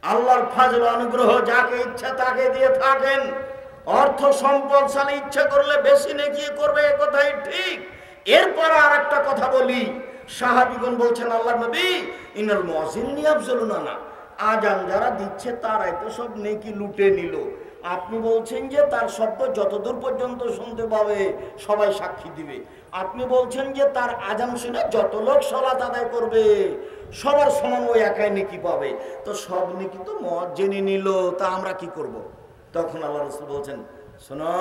আল্লাহর ফাজল অনুগ্রহ যাকে ইচ্ছা তাকে দিয়ে থাকেন। অর্থ সম্পদশালী ইচ্ছা করলে বেশি নেকি করবে, এ কথাই ঠিক। এরপর আর একটা কথা বলি, সাহাবীগণ বলছেন আল্লাহর নবী ইনাল মুয়াজ্জিন ইয়াবযুলুনা না, আজান যারা দিচ্ছে তারাই তো সব নেকি লুটে নিল। আপনি বলছেন যে তার শব্দ যতদূর পর্যন্ত শুনতে পাবে সবাই সাক্ষী দিবে। আপনি বলছেন যে তার আজান শুনে যত লোক সালাত আদায় করবে সবার সমান ওই একাই নেকি পাবে। তো সব নেকি তো মুয়াজ্জিনই নিল, তা আমরা কি করব? তখন আল্লাহ রাসূল বলছেন, শোনো,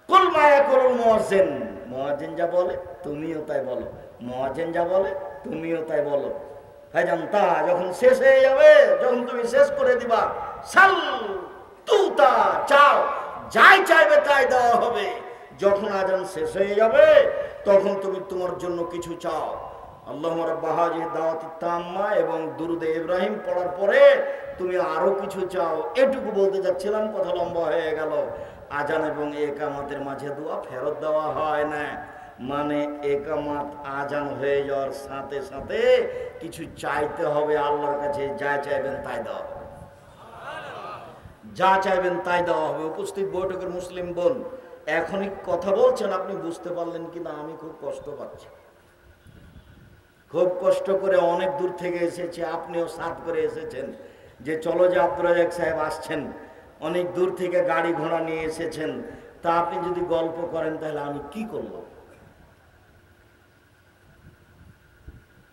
কুল মা ইয়াকুলুল মুয়াজ্জিন, মুয়াজ্জিন যা বলে তুমিও তাই বলো, মুয়াজ্জিন যা বলে তুমিও তাই বলো। ভাইজান তা যখন শেষ হয়ে যাবে, যখন তুমি শেষ করে দিবা, সাল তুতা, চাও, যাই চাইবে তাই দেওয়া হবে। যখন আজান শেষ হয়ে যাবে তখন তুমি তোমার জন্য কিছু চাও। আল্লাহুম্মা রাব্বা হাযিহি দাওয়াতিত তাম্মা এবং দুরুদে ইব্রাহিম পড়ার পরে তুমি আরো কিছু চাও। এটুকু বলতে যাচ্ছিলাম, কথা লম্বা হয়ে গেল। আজান এবং একামতের মাঝে দোয়া ফেরত দেওয়া হয় না, মানে একামত আজান হয়ে যাওয়ার সাথে সাথে কিছু চাইতে হবে আল্লাহর কাছে, যা চাইবেন তাই দেওয়া হবে, যা চাইবেন তাই দেওয়া হবে। উপস্থিত বৈঠকের মুসলিম বোন, এখনই কথা বলছেন, আপনি বুঝতে পারলেন কিনা আমি খুব কষ্ট পাচ্ছি। খুব কষ্ট করে অনেক দূর থেকে এসেছে, আপনিও সাথ করে এসেছেন যে চলো যে আব্দুর রাজ্জাক সাহেব আসছেন, অনেক দূর থেকে গাড়ি ঘোড়া নিয়ে এসেছেন, তা আপনি যদি গল্প করেন তাহলে আমি কি করলাম?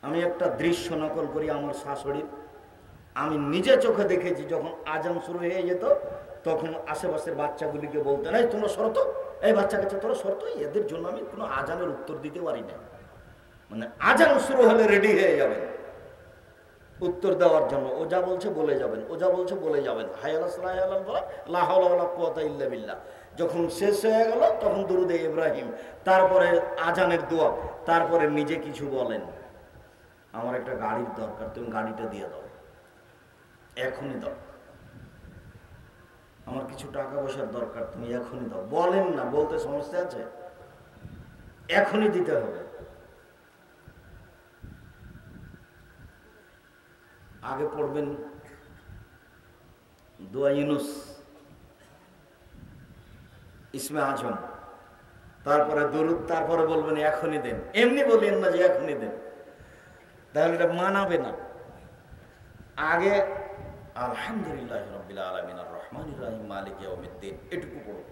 আমি একটা দৃশ্য নকল করি আমার শাশুড়ির। আমি নিজে চোখে দেখেছি, যখন আজান শুরু হয়ে যেত তখন আশেপাশের বাচ্চাগুলিকে বলতেন, এই তোমরা সরত, এই বাচ্চা কাচ্চা তোরা সরত, এদের জন্য আমি কোনো আজানের উত্তর দিতে পারি না। মানে আজান শুরু হলে রেডি হয়ে যাবেন উত্তর দেওয়ার জন্য, ও যা বলছে বলে যাবেন, ও যা বলছে বলে যাবেন, হাই আল্লাহ সাল্লাহ আল্লাহ বলা লা হাওলা ওয়ালা কুওয়াতা ইল্লা বিল্লাহ। যখন শেষ হয়ে গেল তখন দুরুদে ইব্রাহিম, তারপরে আজানের দোয়া, তারপরে নিজে কিছু বলেন, আমার একটা গাড়ির দরকার, তুমি গাড়িটা দিয়ে দাও, এখনই দাও। আমার কিছু টাকা পয়সার দরকার, তুমি এখনই দাও। বলেন না, বলতে সমস্যা আছে, এখনই দিতে হবে। আগে পড়বেন দোয়া ইউনুস, ইসমে আজম, তারপরে দরুদ, তারপরে বলবেন এখনই দেন। এমনি বলেন না যে এখনই দেন, তাহলে এটা মানাবে না। আগে আলহামদুলিল্লাহি রাব্বিল আলামিন আর রহমানির রহিম মালিকি ইয়াউমিদ্দিন, এটুকু পড়ব।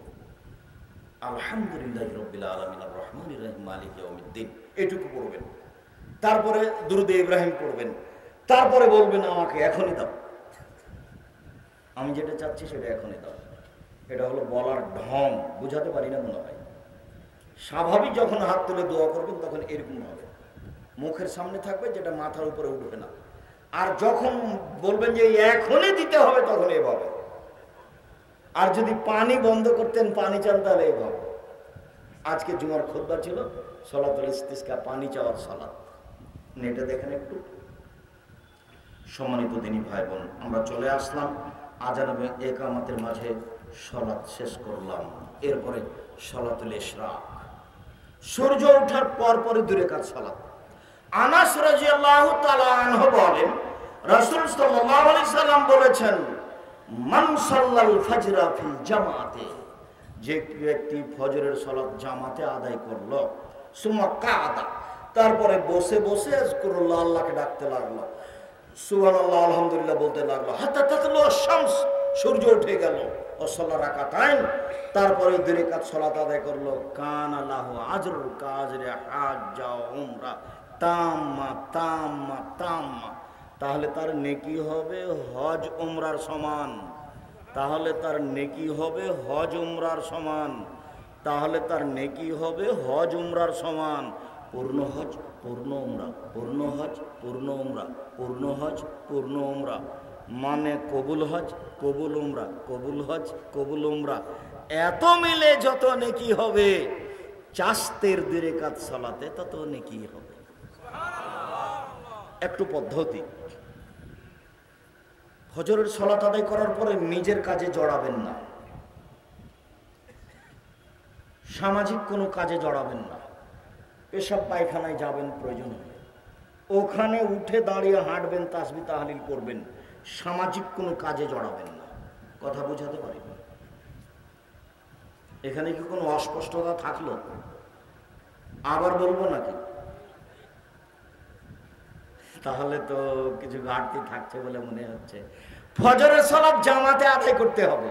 আলহামদুলিল্লাহি রাব্বিল আলামিন আর রহমানির রহিম মালিকি ইয়াউমিদ্দিন, এটুকু পড়বেন। তারপরে দুরুদে ইব্রাহিম পড়বেন, তারপরে বলবেন আমাকে এখনই দাও, আমি যেটা চাচ্ছি সেটা এখনই দাও। এটা হলো বলার ঢং, বুঝাতে পারি না মনে হয়। স্বাভাবিক যখন হাত তুলে দোয়া করবেন তখন এরকম হবে, মুখের সামনে থাকবে, যেটা মাথার উপরে উঠবে না। আর যখন বলবেন যে এখনই দিতে হবে তখন এভাবে। আর যদি পানি বন্ধ করতেন, পানি চান, তাহলে এভাবে। আজকে জুমার খুতবা ছিল সলাতুল ইস্তিসকা, পানি চাওয়ার সালাত, নেটে দেখেন একটু। সম্মানিত দিনী ভাই বোন, আমরা চলে আসলাম আজান এবং একামতের মাঝে সালাত শেষ করলাম। এরপরে সালাতুল ইশরাক, সূর্য ওঠার পরপরই 2 রাকাত সালাত। আনাস রাদিয়াল্লাহু তাআলা আনহু বলেন, রাসূল সাল্লাল্লাহু আলাইহি সাল্লাম বলেছেন, মান সাল্লাল ফাজরা ফিল জামাতে, যে ব্যক্তি ফজরের সালাত জামাতে আদায় করলো, সুম্মা কাদা, তারপরে বসে বসে আযকুরুল্লাহ, আল্লাহকে ডাকতে লাগলো, সুবহানাল্লাহ আলহামদুলিল্লাহ বলতে লাগলো, হাত্তা তাতলু আশ-শামস, সূর্য উঠে গেল, ও সাল্লা রাকাতাইন, তারপরে 2 রাকাত সালাত আদায় করলো, কানা লাহু আজরুল কাজরি হাজ্জা উমরা তাম্মা তাম্মা তাম্মা, তাহলে তার নেকি হবে হজ উমরার সমান, তাহলে তার নেকি হবে হজ উমরার সমান, তাহলে তার নেকি হবে হজ উমরার সমান। পূর্ণ হজ পূর্ণ উমরা, পূর্ণ হজ পূর্ণ উমরা, পূর্ণ হজ পূর্ণ উমরা, মানে কবুল হজ কবুল উমরা, কবুল হজ কবুল উমরা, এত মিলে যত নেকি হবে, চাস্তের 2 রাকাত সালাতে তত নেকি হবে। একটু পদ্ধতি, ফজরের সালাত আদায় করার পরে নিজের কাজে জড়াবেন না, সামাজিক কোনো কাজে জড়াবেন না। পেশাব পায়খানায় যাবেন প্রয়োজন হলে, ওখানে উঠে দাঁড়িয়ে হাঁটবেন, তাসবিহ তাহলিল করবেন, সামাজিক কোনো কাজে জড়াবেন না। কথা বোঝাতে পারি? এখানে কি কোনো অস্পষ্টতা থাকলো? আবার বলবো নাকি? তাহলে তো কিছু ঘাটতি থাকছে বলে মনে হচ্ছে। ফজরের সালাত জামাতে আদায় করতে হবে।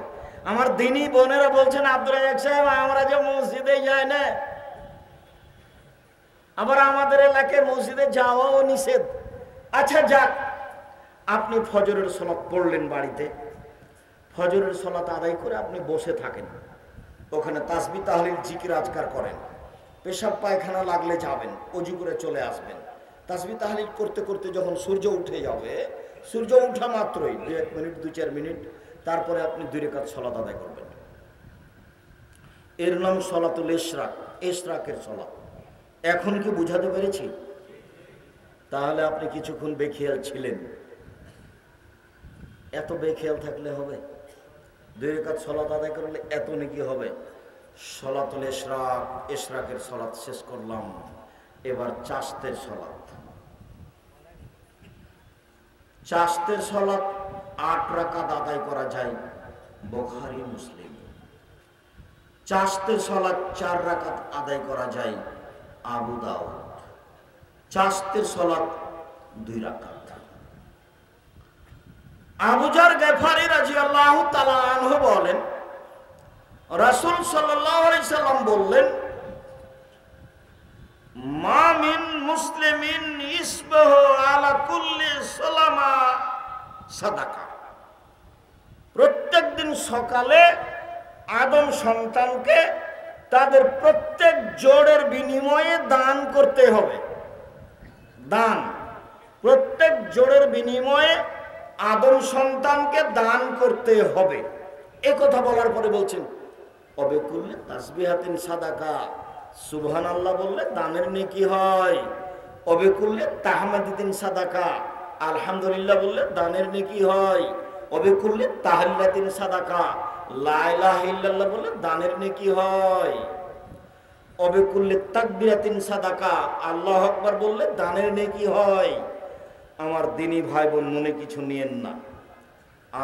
আমার দিনী বোনেরা বলছেন, আব্দুল রাজ্জাক সাহেব আমরা যে মসজিদে যাই না, আবার আমাদের এলাকায় মসজিদে যাওয়াও নিষেধ। আচ্ছা যাক, আপনি ফজরের সালাত পড়লেন বাড়িতে, ফজরের সালাত আদায় করে আপনি বসে থাকেন, ওখানে তাসবিহ তাহলিল জিকির আজকার করেন, পেশাব পায়খানা লাগলে যাবেন, ওযু করে চলে আসবেন। তাসবিহ তাহলিল করতে করতে যখন সূর্য উঠে যাবে, সূর্য উঠা মাত্রই 2-1 মিনিট 2-4 মিনিট তারপরে আপনি 2 রাকাত সালাত আদায় করবেন। এর নাম সালাতুল ইশরাক, ইশরাকের সালাত। এখন কি বুঝাতে পেরেছি? তাহলে আপনি কিছুক্ষণ বেখেয়াল ছিলেন। এত বেখেয়াল থাকলে হবে? 2 রাকাত সালাত আদায় করলে এত নেকি হবে? সালাতুল ইশরাক, ইশরাকের সালাত শেষ করলাম। এবার চাশতের সালাত। চাশতের সালাত 8 রাকাত আদায় করা যায়, বুখারী মুসলিম। চাশতের সালাত 4 রাকাত আদায় করা যায়, আবু দাউদ। চাশতের সালাত 2 রাকাত। আবু যার গফারি রাদিয়াল্লাহু তাআলা আনহু বলেন, রাসূল সাল্লাল্লাহু আলাইহি সাল্লাম বললেন, মা মিন মুসলিমিন ইসবাহু আলা কুল্লি সালামা সাদাকা। প্রত্যেকদিন সকালে আদম সন্তানকে তাদের প্রত্যেক জোড়ের বিনিময়ে দান করতে হবে। দান, প্রত্যেক জোড়ের বিনিময়ে আদম সন্তানকে দান করতে হবে। এই কথা বলার পরে বলছেন, অবে করলে তাসবিহাতিন সাদাকা, সুবহানাল্লাহ বললে দানের নেকি হয়। অবে করলে তাহমাদিন সাদাকা, আলহামদুলিল্লাহ বললে দানের নেকি হয়। অবে করলে তাহলিলাতিন সাদাকা, লা ইলাহা ইল্লাল্লাহ বললে দানের নেকি হয়। অবে করলে তাকবীরাতিন সাদাকা, আল্লাহু আকবার বললে দানের নেকি হয়। আমার দিনী ভাই বোন, মনে কিছু নিয়েন না।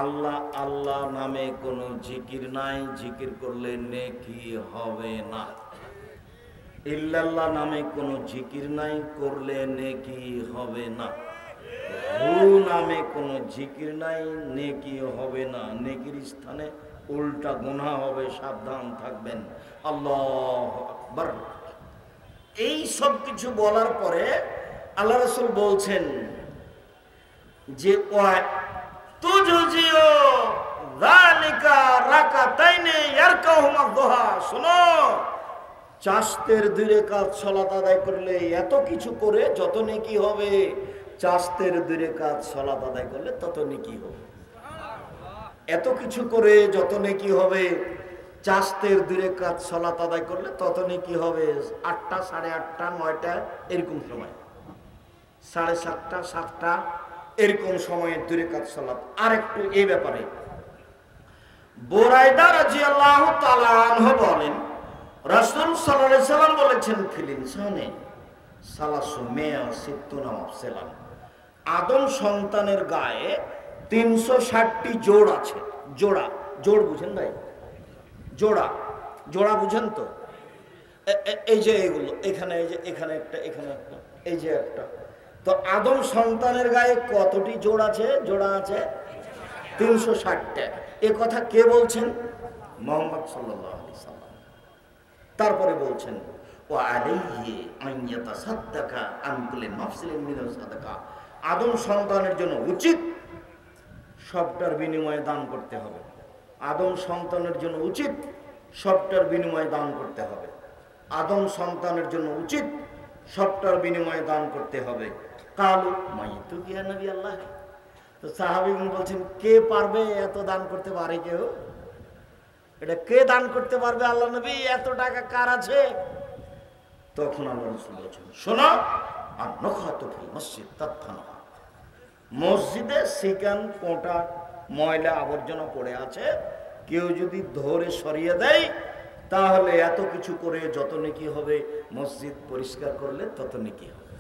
আল্লাহ আল্লাহ নামে কোনো জিকির নাই, জিকির করলে নেকি হবে না। ইল্লাল্লাহ নামে কোনো জিকির নাই, করলে নেকি হবে না। হু নামে কোনো জিকির নাই, নেকি হবে না। নেকির স্থানে উল্টা গুনাহ হবে, সাবধান থাকবেন। আল্লাহু আকবার। এই সব কিছু বলার পরে আল্লাহ রাসূল বলছেন যে তুজজিও যালিকা রাকাতাইনে ইয়ারকাহুমা দুহা। শোনো, চাশতের 2 রাকাত সালাত আদায় করলে এত কিছু করে যত নেকি হবে, চাশতের 2 রাকাত সালাত আদায় করলে তত নেকি হবে। এত কিছু করে যত নেকি হবে, চাশতের 2 রাকাত সালাত আদায় করলে তত নেকি হবে। 8টা, 8:30, 9টা এরকম সময়, 7:30, 7টা এরকম সময়ে 2 রাকাত সালাত। আর একটু এই ব্যাপারে বুরাইদা রাদিয়াল্লাহু তাআলা আনহু বলেন, রাসূল সাল্লাল্লাহু আলাইহি সাল্লাম বলেছেন, ফিল ইনসানে সালাসু মিয়া সিত্তুনা মাফসালান। আদম সন্তানের গায়ে 360টি জোড় আছে। জোড়া, জোড় বুঝেন ভাই? জোড়া, জোড়া বুঝেন তো? এই যে এগুলো, এখানে, এই যে এখানে একটা, এখানে একটা, এই যে একটা। তো আদম সন্তানের গায়ে কতটি জোড় আছে? জোড়া আছে 360টা। এ কথা কে বলছেন? মুহাম্মদ সাল্লাল্লাহু আলাইহি সাল্লাম। তারপরে বলছেন, ওয়া আলাইহি আন ইয়াতাসাদ্দাকা আন কুল্লি মাফসিলিন মিনাস সাদাকা। আদম সন্তানের জন্য উচিত সবটার বিনিময়ে দান করতে হবে। আদম সন্তানের জন্য উচিত সবটার বিনিময়ে দান করতে হবে। আদম সন্তানের জন্য উচিত সবটার বিনিময়ে দান করতে হবে। কালু মাইতু কি নবী আল্লাহ। তো সাহাবীগণ বলছেন, কে পারবে এত দান করতে? পারে কেউ? এটা কে দান করতে পারবে আল্লাহ নবী? এত টাকা কার আছে? তখন আল্লাহ রাসূল বলেছেন, শোনো, আর নখাতু ফিল মসজিদ তাতফানা। মসজিদে সিকান কোটা ময়লা আবর্জনা পড়ে আছে, কেউ যদি ধরে সরিয়ে দেয় তাহলে এত কিছু করে যত নেকি হবে, মসজিদ পরিষ্কার করলে তত নেকি হবে।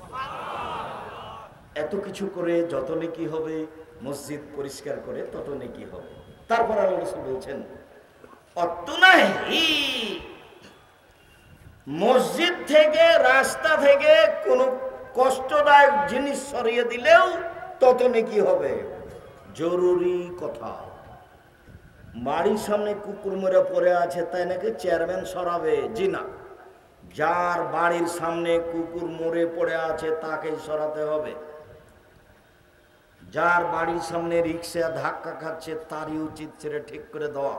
এত কিছু করে যত নেকি হবে, মসজিদ পরিষ্কার করে তত নেকি হবে। তারপর আল্লাহ রাসূল বলছেন অতুনাহি, মসজিদ থেকে রাস্তা থেকে কোনো কষ্টদায়ক জিনিস সরিয়ে দিলেও তত নেকি হবে। জরুরি কথা, বাড়ির সামনে কুকুর মরে পড়ে আছে তাই নাকি চেয়ারম্যান সরাবে? জি না, যার বাড়ির সামনে কুকুর মরে পড়ে আছে তাকেই সরাতে হবে। যার বাড়ির সামনে রিক্সা ধাক্কা খাচ্ছে তারই উচিত ছেড়ে ঠিক করে দেওয়া।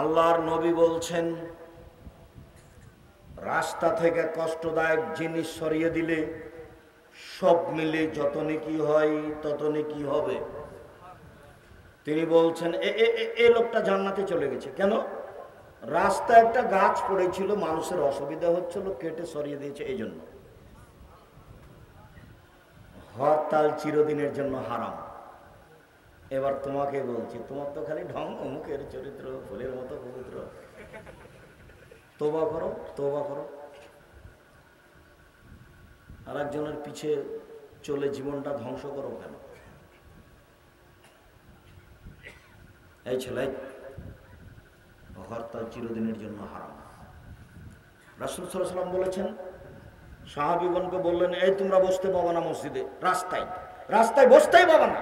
আল্লাহর নবী বলছেন রাস্তা থেকে কষ্টদায়ক জিনিস সরিয়ে দিলে সব মিলে যত নেকি হয় তত নেকি হবে। তিনি বলছেন এ লোকটা জান্নাতে চলে গেছে। কেন? রাস্তায় একটা গাছ পড়েছিল, মানুষের অসুবিধা হচ্ছিল, কেটে সরিয়ে দিয়েছে, এই জন্য। হরতাল চিরদিনের জন্য হারাম। এবার তোমাকে বলছি, তোমার তো খালি ঢং, অমুকের চরিত্র ফুলের মতো পবিত্র। তওবা করো, তওবা করো। আর একজনের পিছে চলে জীবনটা ধ্বংস করো কেন? এই ছেলে, হরতাল চিরদিনের জন্য হারাম। রাসূল সাল্লাল্লাহু আলাইহি ওয়াসাল্লাম বলেছেন, সাহাবীগণকে বললেন, এই তোমরা বসতে পাবো না মসজিদে, রাস্তায় রাস্তায় বসতেই পাবো না।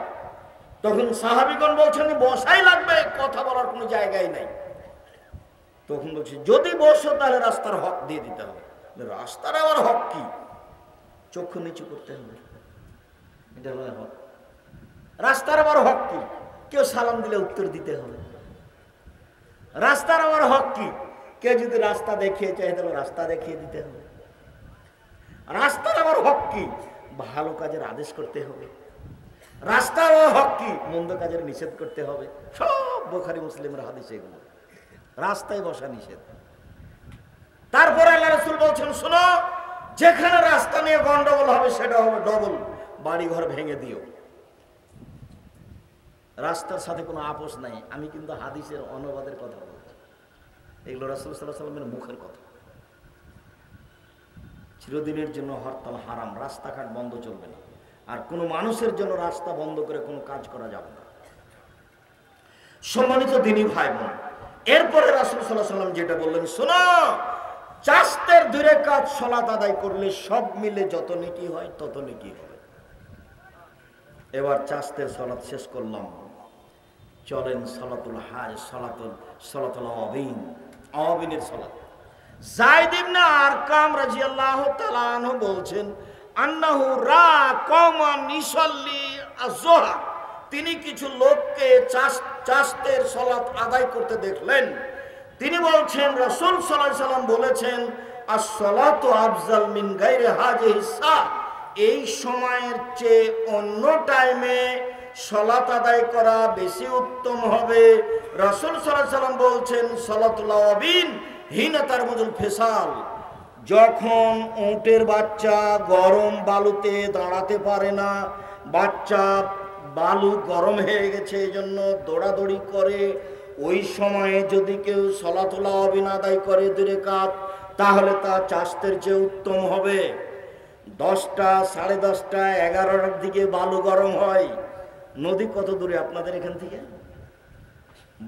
তখন সাহাবীগণ বলছেন বসাই লাগবে, কথা বলার কোনো জায়গায় নাই। তখন বলছি যদি বসো তাহলে রাস্তার হক দিয়ে দিতে হবে। রাস্তার আবার হক কি? চক্ষু নিচু করতে হবে, এটা হলো হক। রাস্তার আবার হক কি? কেউ সালাম দিলে উত্তর দিতে হবে। রাস্তার আবার হক কি? কেউ যদি রাস্তা দেখিয়ে চায় তাহলে রাস্তা দেখিয়ে দিতে হবে। রাস্তার আবার হক কি? ভালো কাজের আদেশ করতে হবে। রাস্তার হক কি? মন্দ কাজের নিষেধ করতে হবে। সব বুখারী মুসলিমের হাদিস এগুলো। রাস্তায় বসা নিষেধ। তারপরে আল্লাহ রাসূল বলছেন, শোনো, যেখানে রাস্তা নিয়ে গন্ডগোল হবে সেটা হবে ডবল, বাড়ি ঘর ভেঙে দিও। রাস্তার সাথে কোনো আপোষ নাই। আমি কিন্তু হাদিসের অনুবাদের কথা বলছি, এগুলো রাসূল সাল্লাল্লাহু আলাইহি ওয়াসাল্লামের মুখের কথা। চিরদিনের জন্য হরতাল হারাম, রাস্তাঘাট বন্ধ চলবে না। আর কোনো মানুষের জন্য রাস্তা বন্ধ করে কোনো কাজ করা যাবে না। সম্মানিত দ্বীনি ভাই বোন, এরপরে রাসূল সাল্লাল্লাহু আলাইহি ওয়াসাল্লাম যেটা বললেন, শোনো, চাস্তের 2 রাকাত সালাত আদায় করলে সব মিলে যত নেকি হয় তত নেকি হবে। এবার চাস্তের সালাত শেষ করলাম, চলেন সালাতুল হাজ, সালাতুল আওয়াবিনের সালাত। যায়েদ ইবনে আরকাম রাদিয়াল্লাহু তাআলা আনহু বলছেন, আন্নাহু রা কওমান ইসাল্লি আয-যুহা, তিনি কিছু লোককে চাস্তের সালাত আদায় করতে দেখলেন। তিনি বলছেন রাসূল সাল্লাল্লাহু আলাইহি ওয়াসাল্লাম বলেছেন, আস-সালাতু আফজাল মিন গায়রি হাযিহি সা, এই সময়ের চেয়ে অন্য টাইমে সালাত আদায় করা বেশি উত্তম হবে। রাসূল সাল্লাল্লাহু আলাইহি ওয়াসাল্লাম বলছেন, সালাতুল আওয়াবিন হিনা তারমুজুল ফিসাল, যখন উটের বাচ্চা গরম বালুতে দাঁড়াতে পারে না, বাচ্চা বালু গরম হয়ে গেছে এই জন্য দৌড়াদৌড়ি করে, ওই সময়ে যদি কেউ সালাতুল আওয়াবিন আদায় করে 2 রাকাত, তাহলে তা চাস্তের চেয়ে উত্তম হবে। 10টা, 10:30, 11টার দিকে বালু গরম হয়। নদী কত দূরে আপনাদের এখান থেকে?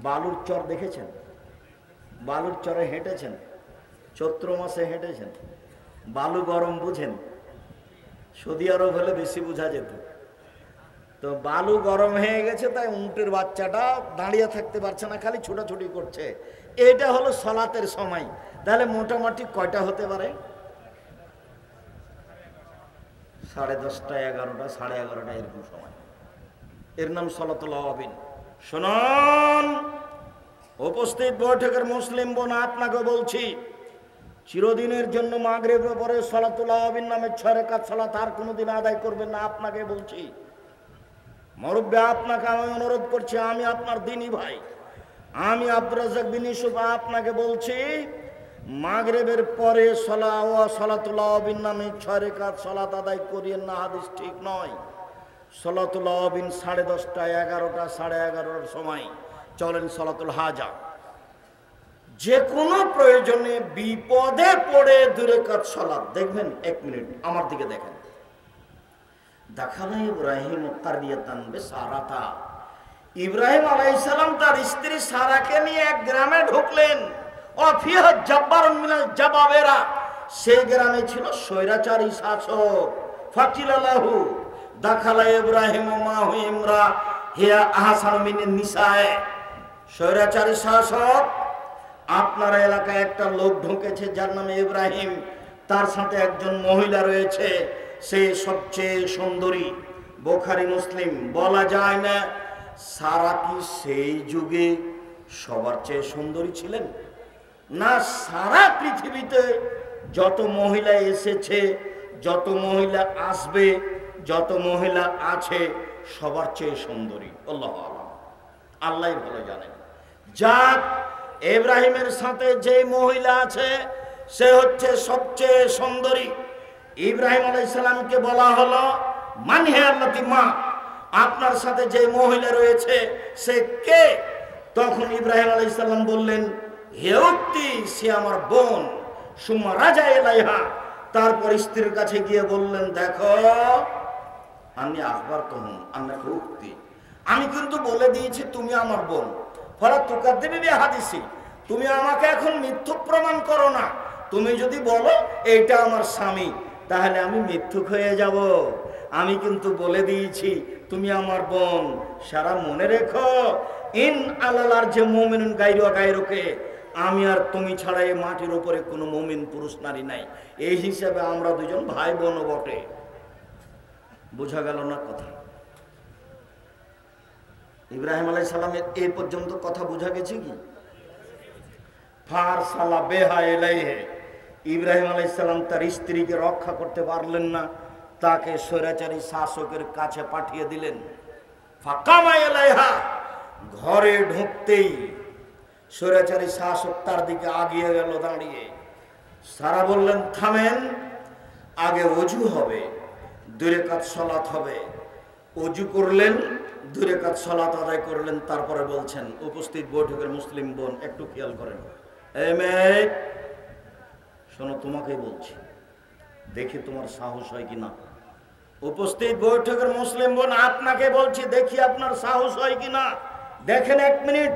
বালুর চর দেখেছেন? বালুর চরে হেঁটেছেন? চৈত্র মাসে হেঁটেছেন? বালু গরম বুঝেন? সৌদি আরব হলে বেশি বোঝা যেত। তো বালু গরম হয়ে গেছে, তাই উটের বাচ্চাটা দাঁড়িয়ে থাকতে পারছে না, খালি ছোটাছুটি করছে। এটা হলো সালাতের সময়। তাহলে মোটামুটি কয়টা হতে পারে? 10:30, 11টা, 11:30 এরকম সময়। এর নাম সালাতুল আওয়াবিন। শুনুন উপস্থিত বৈঠকের মুসলিম বোন, আপনাকে বলছি, চিরদিনের জন্য মাগরিবের পরে সালাতুল আওয়াবিন নামে 6 রাকাত সালাত আর কোনোদিন আদায় করবেন না। আপনাকে বলছি, মুরব্বি, আপনাকে আমি অনুরোধ করছি, আমি আপনার দ্বীনি ভাই, আমি আব্দুর রাজ্জাক বিন ইউসুফ আপনাকে বলছি, মাগরিবের পরে সালাতুল আওয়াবিন নামে 6 রাকাত সালাত আদায় করিয়েন না, হাদিস ঠিক নয়। সালাতুল আওয়াবিন 10:30, 11টা, 11:30টার সময়। চলেন সালাতুল হাজা। যে কোনো প্রয়োজনে বিপদে পড়ে 2 রাকাত সালাত, দেখবেন 1 মিনিট আমার দিকে দেখেন, দাখালা ইব্রাহিম কারিয়াতান বিসারাতা, ইব্রাহিম আলাইহিস সালাম তার স্ত্রী সারাকে নিয়ে এক গ্রামে ঢুকলেন। অফিহা জাব্বারুন মিনাল জাবাবেরা, সেই গ্রামে ছিল স্বৈরাচারী শাসক। ফাকিলালাহু দাখালা ইব্রাহিম মাহু ইমরা হিয়া আহসানু মিনান নিসায়ে, স্বৈরাচারী শাসক, আপনার এলাকায় একটা লোক ঢুকেছে যার নামে ইব্রাহিম, তার সাথে একজন মহিলা রয়েছে, সে সবচেয়ে সুন্দরী। বুখারী মুসলিম। বলা যায় না সারা কি সেই যুগে সবার চেয়ে সুন্দরী ছিলেন? না, সারা পৃথিবীতে যত মহিলা এসেছে, যত মহিলা আসবে, যত মহিলা আছে, সবার চেয়ে সুন্দরী আল্লাহু আ'লাম, আল্লাহই ভালো জানেন। যাক, ইব্রাহিমের সাথে যে মহিলা আছে সে হচ্ছে সবচেয়ে সুন্দরী। ইব্রাহিম আলাইহিস সালামকে বলা হলো, মান হে আল্লাতি মা, আপনার সাথে যে মহিলা রয়েছে সে কে? তখন ইব্রাহিম আলাইহিস সালাম বললেন, হে উক্তি, সে আমার বোন। সুম্মা রাজা ইলাইহা, তারপর স্ত্রীর কাছে গিয়ে বললেন, দেখো আমি আখবার তহম আন্না উক্তি, আমি কিন্তু বলে দিয়েছি তুমি আমার বোন। ফলে তুকাদ্দিবি বিহাদিসি, তুমি আমাকে এখন মিথ্যুক প্রমাণ করো না। তুমি যদি বলো এইটা আমার স্বামী, তাহলে আমি মিথ্যুক হয়ে যাব। আমি কিন্তু বলে দিয়েছি তুমি আমার বোন। সারা মনে রেখো, ইন আলালার যে মুমিনুন গায়রু গায়রুকে, আমি আর তুমি ছাড়া এই মাটির উপরে কোনো মুমিন পুরুষ নারী নাই। এই হিসাবে আমরা দুজন ভাই বোন বটে। বোঝা গেল না কথা? ইব্রাহিম আলাইহিস সালামের এই পর্যন্ত কথা বোঝা গেছে কি? ফারসালা বিহা ইলাইহি, ইব্রাহিম আলাইহিস সালাম তার স্ত্রীকে রক্ষা করতে পারলেন না, তাকে স্বৈরাচারী শাসকের কাছে পাঠিয়ে দিলেন। ফাকামা ইলাইহা, ঘরে ঢুকতেই স্বৈরাচারী শাসক তার দিকে আগিয়ে গেল দাঁড়িয়ে। সারা বললেন, থামেন, আগে ওযু হবে, 2 রাকাত সালাত হবে। ওযু করলেন, 2 রাকাত সালাত আদায় করলেন, তারপরে বলছেন, উপস্থিত বৈঠকের মুসলিম বোন একটু খেয়াল করেন, এই মেয়ে শোনো, তোমাকেই বলছি, দেখি তোমার সাহস হয় কিনা। উপস্থিত বৈঠকের মুসলিম বোন, আপনাকে বলছি, দেখি আপনার সাহস হয় কিনা। দেখেন 1 মিনিট।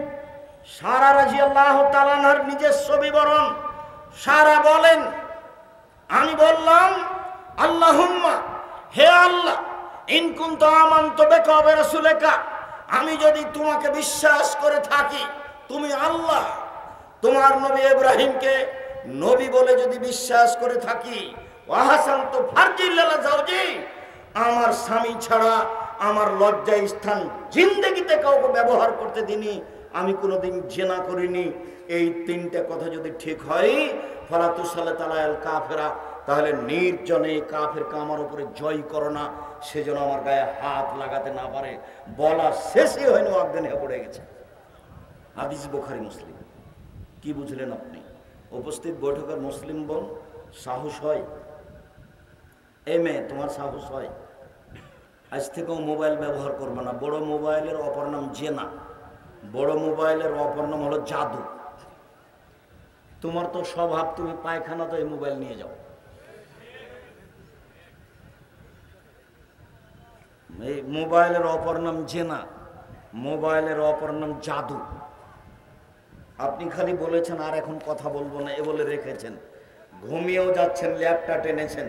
সারা রাদিয়াল্লাহু তাআলা আনহার নিজস্ব বিবরণ। সারা বলেন, আমি বললাম, আল্লাহুম্মা, হে আল্লাহ, ইন কুনতু আমানতু বিকা ওয়া বিরাসূলিকা, আমি যদি তোমাকে বিশ্বাস করে থাকি, তুমি আল্লাহ, তোমার নবী ইব্রাহিমকে নবী বলে যদি বিশ্বাস করে থাকি, ওয়া হাসানতু ফারজি লিলা যাওজি, আমার স্বামী ছাড়া আমার লজ্জা স্থান জিন্দেগিতে কাউকে ব্যবহার করতে দিনি, আমি কোনোদিন জেনা করিনি, এই 3টা কথা যদি ঠিক হয়, ফালা তুসাল্লিত আলাল কাফেরা, তাহলে নির্জনে কাফেরকে আমার উপরে জয় করো না, সেজন্য আমার গায়ে হাত লাগাতে না পারে। বলা শেষই হয়নি, অজ্ঞান হয়ে পড়ে গেছে। হাদিস বুখারী মুসলিম। কি বুঝলেন আপনি? উপস্থিত বৈঠকের মুসলিম বোন, সাহস হয়? এই মেয়ে, তোমার সাহস হয়? আজ থেকেও মোবাইল ব্যবহার করবে না। বড় মোবাইলের অপর নাম জেনা, বড় মোবাইলের অপর নাম হলো জাদু। তোমার তো স্বভাব, তুমি পায়খানা তো এই মোবাইল নিয়ে যাও। এই মোবাইলের অপর নাম জেনা, মোবাইলের অপর নাম জাদু। আপনি খালি বলেছেন আর এখন কথা বলবো না, এ বলে রেখেছেন, ঘুমিয়েও যাচ্ছেন, ল্যাপটপ টেনেছেন,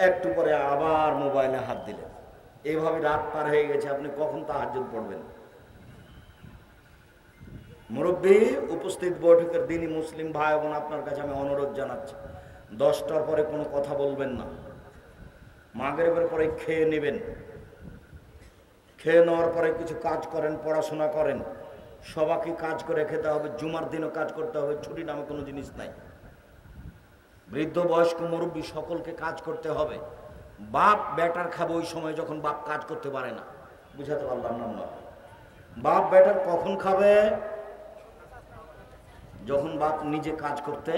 একটু পরে আবার মোবাইলে হাত দিলেন। এইভাবে রাত পার হয়ে গেছে, আপনি কখন তাহাজ্জুদ পড়বেন? মুরব্বী, উপস্থিত বৈঠকের দিনই মুসলিম ভাই বোন, আপনার কাছে আমি অনুরোধ জানাচ্ছি, 10টার পরে কোনো কথা বলবেন না। মাগরিবের পরে খেয়ে নেবেন, খেয়ে নেওয়ার পরে কিছু কাজ করেন, পড়াশোনা করেন। সবাইকে কাজ করে খেতে হবে, জুমার দিনও কাজ করতে হবে, ছুটি নামে কোনো জিনিস নাই। বৃদ্ধ বয়স্ক মুরব্বী সকলকে কাজ করতে হবে। বাপ বেটার খাবে ওই সময় যখন বাপ কাজ করতে পারে না। বুঝাতে পারলাম না? বাপ বেটার কখন খাবে? যখন বাপ নিজে কাজ করতে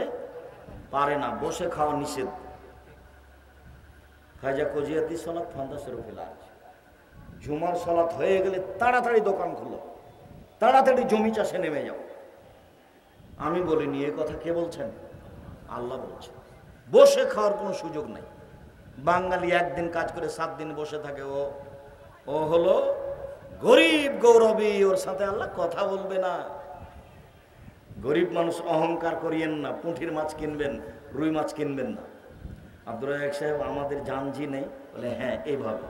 পারে না। বসে খাওয়া নিষেধ। ফায়জা কজিয়াতি সালাত ফান্দাসের ফিলাজ, জুমার সালাত হয়ে গেলে তাড়াতাড়ি দোকান খুলো, তাড়াতাড়ি জমি চাষে নেমে যাও। আমি বলিনি, এ কথা কে বলছেন? আল্লাহ বলছেন। বসে খাওয়ার কোনো সুযোগ নাই। বাঙালি একদিন কাজ করে 7 দিন বসে থাকে, ও হলো গরিব গৌরবী, ওর সাথে আল্লাহ কথা বলবে না। গরিব মানুষ অহংকার করিয়েন না, পুঁটির মাছ কিনবেন, রুই মাছ কিনবেন না। আব্দুর রাজ্জাক সাহেব আমাদের জানজি নেই, বলে হ্যাঁ এইভাবে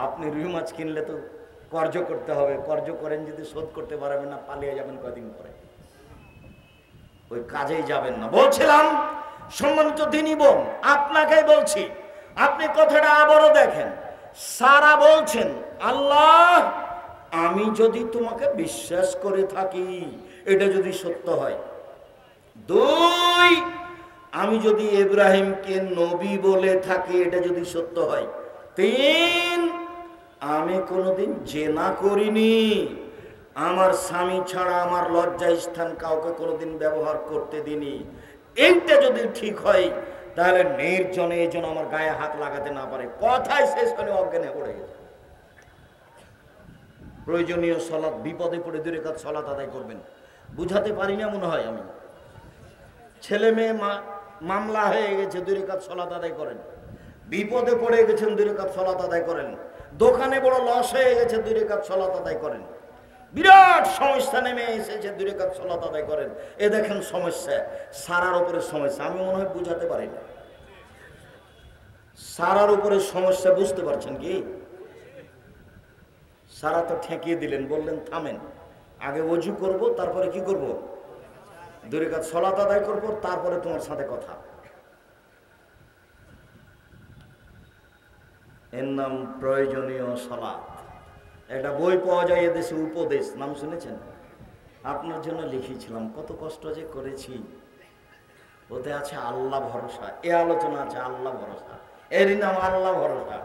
আপনি রুই মাছ কিনলে তো কর্জ করতে হবে, কর্জ করেন যদি শোধ করতে পারবেন না, পালিয়ে যাবেন কদিন পরে, ওই কাজেই যাবেন না। বলছিলাম সম্মানিত দিনী বোন, আপনাকেই বলছি, আপনি কথাটা আবারও দেখেন। সারা বলছেন আল্লাহ আমি যদি তোমাকে বিশ্বাস করে থাকি, এটা যদি সত্য হয়। 2, আমি যদি ইব্রাহিমকে নবী বলে থাকি, এটা যদি সত্য হয়। 3, আমি কোনোদিন জেনা করিনি, আমার স্বামী ছাড়া আমার লজ্জা স্থান কাউকে কোনোদিন ব্যবহার করতে দিনি। এইটা যদি ঠিক হয়, তাহলে নির্জনে এই জন্য আমার গায়ে হাত লাগাতে না পারে। কথাই শেষ করে অজ্ঞানে পড়ে গেছে। প্রয়োজনীয় সলাৎ, বিপদে পড়ে 2 রাকাত সলাৎ আদায় করবেন। বুঝাতে পারি না মনে হয় আমি। ছেলে মেয়ে মামলা হয়ে গেছে, 2 রাকাত সলাৎ আদায় করেন। বিপদে পড়ে গেছেন, 2 রাকাত সলাৎ আদায় করেন। দোকানে বড় লস হয়ে গেছে, 2 রাকাত সলাৎ আদায় করেন। বিরাট সমস্যা নেমে এসেছে, 2 রাকাত সলাৎ আদায় করেন। এ দেখেন সমস্যা, সারার উপরে সমস্যা। আমি মনে হয় বুঝাতে পারি না। সারার উপরে সমস্যা বুঝতে পারছেন কি? সারা তো ঠেকিয়ে দিলেন, বললেন থামেন, আগে ওযু করব, তারপরে কি করব? 2 রাকাত সলাৎ আদায় করব, তারপরে তোমার সাথে কথা। এর নাম প্রয়োজনীয় সলাৎ। একটা বই পাওয়া যায় এদেশে, উপদেশ, নাম শুনেছেন? আপনার জন্য লিখেছিলাম, কত কষ্ট যে করেছি। ওতে আছে আল্লাহ ভরসা, এ আলোচনা আছে আল্লাহ ভরসা, এরই নাম আল্লাহ ভরসা।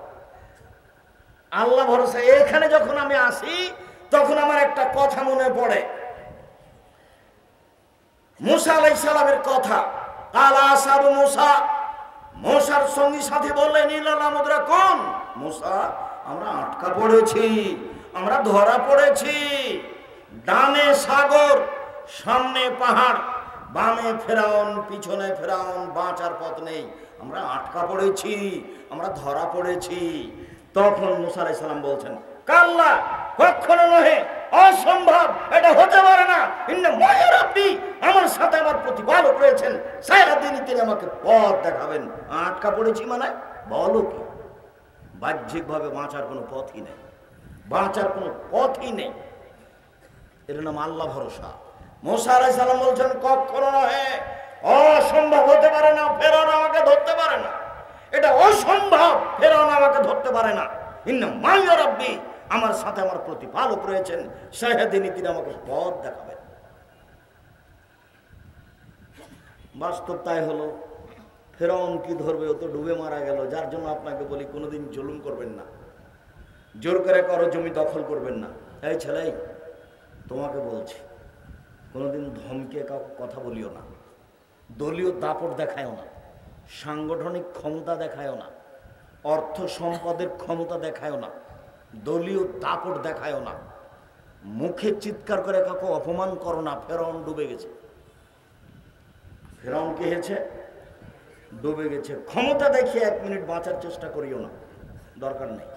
আল্লাহ ভরসা। এখানে যখন আমি আসি তখন আমার একটা কথা মনে পড়ে, মুসা আলাইহিস সালামের কথা। কালা আসহাবু মুসা, মুসার সঙ্গী সাথী বললেন ইলালা মুদরাকুন, মুসা আমরা আটকা পড়েছি, আমরা ধরা পড়েছি। ডানে সাগর, সামনে পাহাড়, বামে ফেরাউন, পিছনে ফেরাউন, বাঁচার পথ নেই, আমরা আটকা পড়েছি, আমরা ধরা পড়েছি। তখন মুসা আলাইহিস সালাম বলছেন কাল্লা, কখনো নহে, অসম্ভব, এটা হতে পারে না। ইন্না মায়া রাব্বি, আমার সাথে আমার প্রতিপালক রয়েছেন, সারাদিনই তিনি আমাকে পথ দেখাবেন। আটকা পড়েছি মানে বলো কি? বাহ্যিকভাবে বাঁচার কোনো পথই নেই, বাঁচার কোনো পথই নেই। এর নাম আল্লাহ ভরসা। মুসা আলাইহিস সালাম বলছেন কখনো নহে, অসম্ভব, হতে পারে না, ফেরাউন আমাকে ধরতে পারে না, এটা অসম্ভব, ফেরাউন আমাকে ধরতে পারে না। ইন্না মায়া রাব্বি, আমার সাথে আমার প্রতিপালক রয়েছেন, সারাদিনই তিনি আমাকে পথ দেখাবেন। বাস্তব তাই হলো। ফেরাউন কি ধরবে? ও তো ডুবে মারা গেল। যার জন্য আপনাকে বলি কোনোদিন জুলুম করবেন না, জোর করে কারো জমি দখল করবেন না। এই ছেলে, তোমাকে বলছি, কোনোদিন ধমকে কাউকে কথা বলিও না, দলীয় দাপট দেখায়ও না, সাংগঠনিক ক্ষমতা দেখায়ও না, অর্থ সম্পদের ক্ষমতা দেখায়ও না, দলীয় দাপট দেখায়ও না, মুখে চিৎকার করে কাউকে অপমান করো না। ফেরাউন ডুবে গেছে, ফেরাউন কে হয়েছে? ডুবে গেছে। ক্ষমতা দেখিয়ে 1 মিনিট বাঁচার চেষ্টা করিও না, দরকার নেই।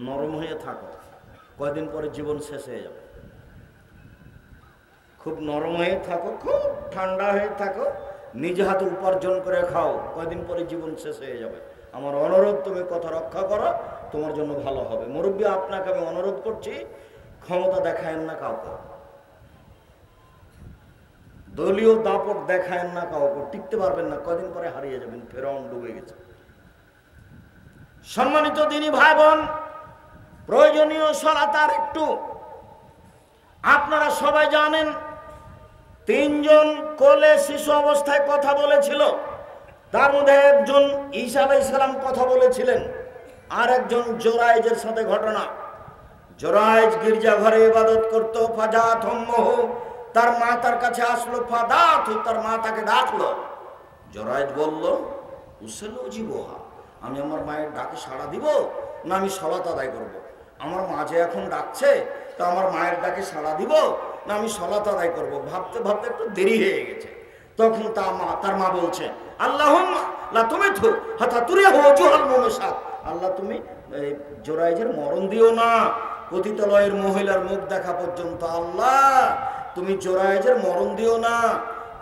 নরম হয়ে থাকো, কয়দিন পরে জীবন শেষ হয়ে যাবে। খুব নরম হয়ে থাকো, খুব ঠান্ডা হয়ে থাকো, নিজে হাতে উপার্জন করে খাও, কয়দিন পরে জীবন শেষ হয়ে যাবে। আমার অনুরোধ, তুমি কথা রক্ষা করো, তোমার জন্য ভালো হবে। মুরব্বী, আপনাকে আমি অনুরোধ করছি, ক্ষমতা দেখায়েন না কাউকে, দলীয় দাপট দেখায়েন না কাউকে, টিকতে পারবেন না, কয়দিন পরে হারিয়ে যাবেন। ফেরাউন ডুবে গেছে। সম্মানিত দিনী ভাই বোন, প্রয়োজনীয় সালাত আর একটু। আপনারা সবাই জানেন 3 জন কোলে শিশু অবস্থায় কথা বলেছিল, তার মধ্যে একজন ঈসা আলাইহিস সালাম কথা বলেছিলেন, আর একজন জোরাইজের সাথে ঘটনা। জোরাইজ গির্জা ঘরে ইবাদত করতো, ফাজাত উম্মুহু, তার মা তার কাছে আসলো, ফাদাতু, তার মা তাকে ডাকলো। জোরাইজ বলল উসাল্লু জিবুহা, আমি আমার মায়ের ডাকে সাড়া দিব না আমি সালাত আদায় করব? আমার মা যে এখন ডাকছে, তো আমার মায়ের ডাকে সাড়া দিব না আমি সালাত আদায় করব? ভাবতে ভাবতে একটু দেরি হয়ে গেছে। তখন তার মা বলছে আল্লাহুম্মা লা তুমিতহু হাত্তা তুরিয়াহু ওয়াজুহাল মুমিসাত। আল্লাহ তুমি এই জুরাইজের মরণ দিও না পতিতালয়ের মহিলার মুখ দেখা পর্যন্ত। আল্লাহ তুমি জুরাইজের মরণ দিও না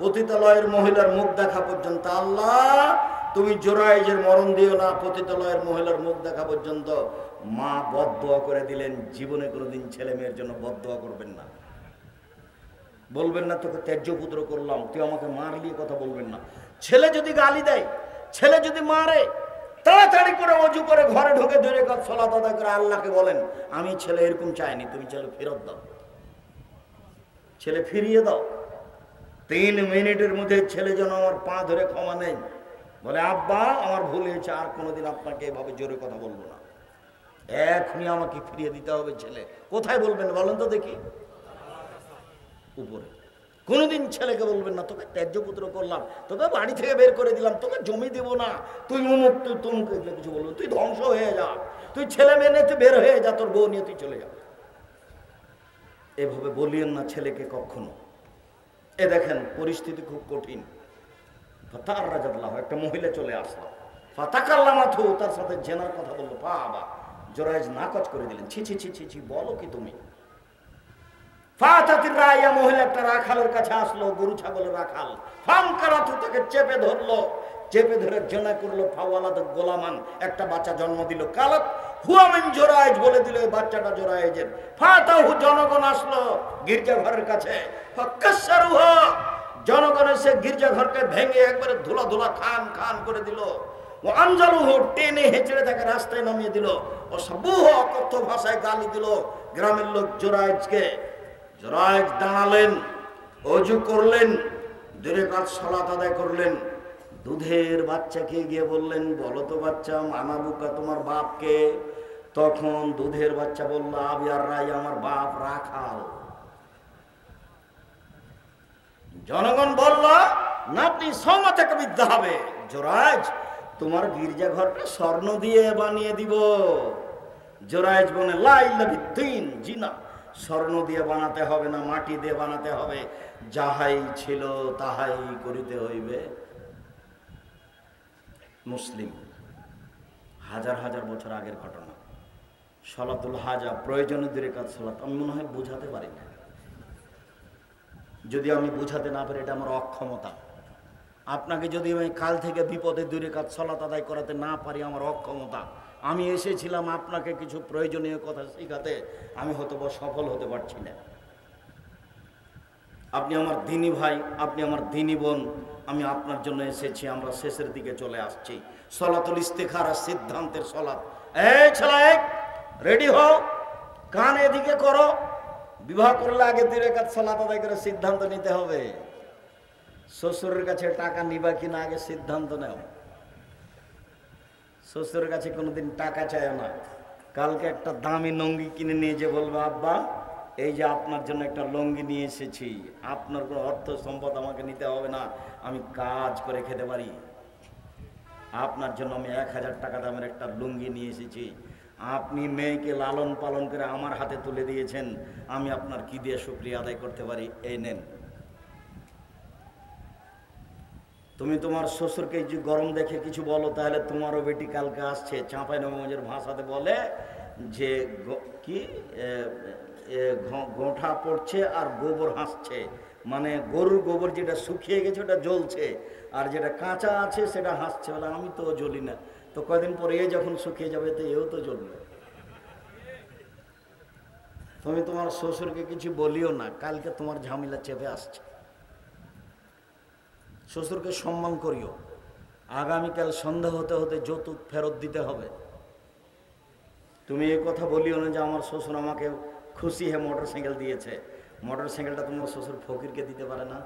পতিতালয়ের মহিলার মুখ দেখা পর্যন্ত। আল্লাহ তুমি জুরাইজের মরণ দিও না পতিতালয়ের মহিলার মুখ দেখা পর্যন্ত। মা বদদোয়া করে দিলেন, জীবনে কোনোদিন ছেলে মেয়ের জন্য বদদোয়া করবেন না। বলবেন না তোকে ত্যায্য পুত্র করলাম, তুই আমাকে মারলি, কথা বলবেন না। ছেলে যদি গালি দেয়, ছেলে যদি মারে, তাড়াতাড়ি করে অজু করে ঘরে ঢুকে 2 রাকাত সালাত আদায় করে আল্লাহকে বলেন, আমি ছেলে এরকম চাইনি, তুমি ছেলে ফেরত দাও, ছেলে ফিরিয়ে দাও। 3 মিনিটের মধ্যে ছেলে যেন আমার পা ধরে ক্ষমা নেই, বলে আব্বা আমার ভুল হয়েছে, আর কোনোদিন আপনাকে এভাবে জোরে কথা বলবো না, এখনই আমাকে ফিরিয়ে দিতে হবে। ছেলে কোথায় বলবেন বলেন তো দেখি? উপরে। কোনোদিন ছেলেকে বলবেন না তোকে ত্যায্য পুত্র করলাম, তোকে বাড়ি থেকে বের করে দিলাম, তোকে জমি দেবো না, তুই অমুক, তুই তমুক, এগুলো কিছু বলবো, তুই ধ্বংস হয়ে যা, তুই ছেলে মেয়ে নিয়ে তুই বের হয়ে যা, তোর বউ নিয়ে তুই চলে যা। এভাবে বলিয়েন না ছেলেকে কখনো। এ দেখেন পরিস্থিতি খুব কঠিন। তার রাজাল্লাহ একটা মহিলা চলে আসলো, ফাতাকাল্লামাথু, তার সাথে জেনার কথা বললো। বাবা জুরাইজ নাকচ করে দিলেন, ছি ছি ছি ছি ছি, বলো কি তুমি? ফাতাতির রাইয়া, মহিলা একটা রাখালের কাছে আসলো, গরু ছাগলের রাখাল। ফামকারাতু, তাকে চেপে ধরলো, চেপে ধরে জেনা করলো। ফাওয়ালাদ গোলামান, একটা বাচ্চা জন্ম দিল। কালাত হুয়া মিন জুরাইজ, বলে দিল এই বাচ্চাটা জুরাইজের। ফাতাহু, জনগণ আসলো গির্জা ঘরের কাছে। ফাকাসসারুহা, জনগণ এসে গির্জা ঘরকে ভেঙে একবারে ধুলা ধুলা খান খান করে দিল। ও আনজালুহু, টেনে হেঁচড়ে তাকে রাস্তায় নামিয়ে দিল। ও সাবুহু, অকথ্য ভাষায় গালি দিল গ্রামের লোক জুরাইজকে। জুরাইজ দাঁড়ালেন, অজু করলেন, 2 রাকাত সালাত আদায় করলেন। দুধের বাচ্চাকে গিয়ে বললেন, বলো তো বাচ্চা, মানাবুকা তোমার বাপকে? তখন দুধের বাচ্চা বলল, আবি আর রাই, আমার বাপ রাখাল। জনগণ বলল, না আপনি সৌমা থেকে বিদ্যা হবে। জুরাইজ, তোমার গির্জা ঘরটা স্বর্ণ দিয়ে বানিয়ে দিব। জুরাইজ বলে, লা ইল্লা বিদ্দিন, জি না, স্বর্ণ দিয়ে বানাতে হবে না, মাটি দিয়ে বানাতে হবে, যাহাই ছিল তাহাই করিতে হইবে। মুসলিম, হাজার হাজার বছর আগের ঘটনা। সালাতুল হাজা, প্রয়োজনে 2 রাকাত সালাত। আমি মনে হয় বুঝাতে পারি না, যদি আমি বুঝাতে না পারি এটা আমার অক্ষমতা। আপনাকে যদি আমি কাল থেকে বিপদে 2 রাকাত সালাত আদায় করাতে না পারি, আমার অক্ষমতা। আমি এসেছিলাম আপনাকে কিছু প্রয়োজনীয় কথা শেখাতে, আমি হয়তো সফল হতে পারছি না। আপনি আমার দিনী ভাই, আপনি আমার দিনী বোন, আমি আপনার জন্য এসেছি। আমরা শেষের দিকে চলে আসছি। সলাতুল ইস্তিখারা, সিদ্ধান্তের সলাত। এই ছেলে, রেডি হও, কান এদিকে করো। বিবাহ করলে আগে 2 রাকাত সালাত আদায় করে সিদ্ধান্ত নিতে হবে। শ্বশুরের কাছে টাকা নিবা কিনা আগে সিদ্ধান্ত নাও। শ্বশুরের কাছে কোনোদিন টাকা চায় না। কালকে একটা দামি লুঙ্গি কিনে নিয়ে যে বলবো, আব্বা এই যে আপনার জন্য একটা লুঙ্গি নিয়ে এসেছি, আপনার কোনো অর্থ সম্পদ আমাকে নিতে হবে না, আমি কাজ করে খেতে পারি, আপনার জন্য আমি 1000 টাকা দামের একটা লুঙ্গি নিয়ে এসেছি। আপনি মেয়েকে লালন পালন করে আমার হাতে তুলে দিয়েছেন, আমি আপনার কি দিয়ে শুকরিয়া আদায় করতে পারি? এই নেন। তুমি তোমার শ্বশুরকে যে গরম দেখে কিছু বলো, তাহলে তোমারও বেটি কালকে আসছে, চাঁপাইনবাবগঞ্জের ভাষাতে বলে যে কি গোঁঠা পড়ছে আর গোবর হাসছে, মানে গরুর গোবর যেটা শুকিয়ে গেছে ওটা জ্বলছে, আর যেটা কাঁচা আছে সেটা হাসছে। বলে আমি তো জ্বলি না, তো কদিন পরে এ যখন শুকিয়ে যাবে তো এও তো জ্বলবে। তুমি তোমার শ্বশুরকে কিছু বলিও না, কালকে তোমার ঝামেলা চেপে আসছে। শ্বশুরকে সম্মান করিও। আগামীকাল সন্ধ্যা হতে হতে যৌতুক ফেরত দিতে হবে। তুমি এই কথা বলিও না যে আমার শ্বশুর আমাকে খুশি হয়ে মোটরসাইকেল দিয়েছে। মোটরসাইকেলটা তোমার শ্বশুর ফকিরকে দিতে পারে না।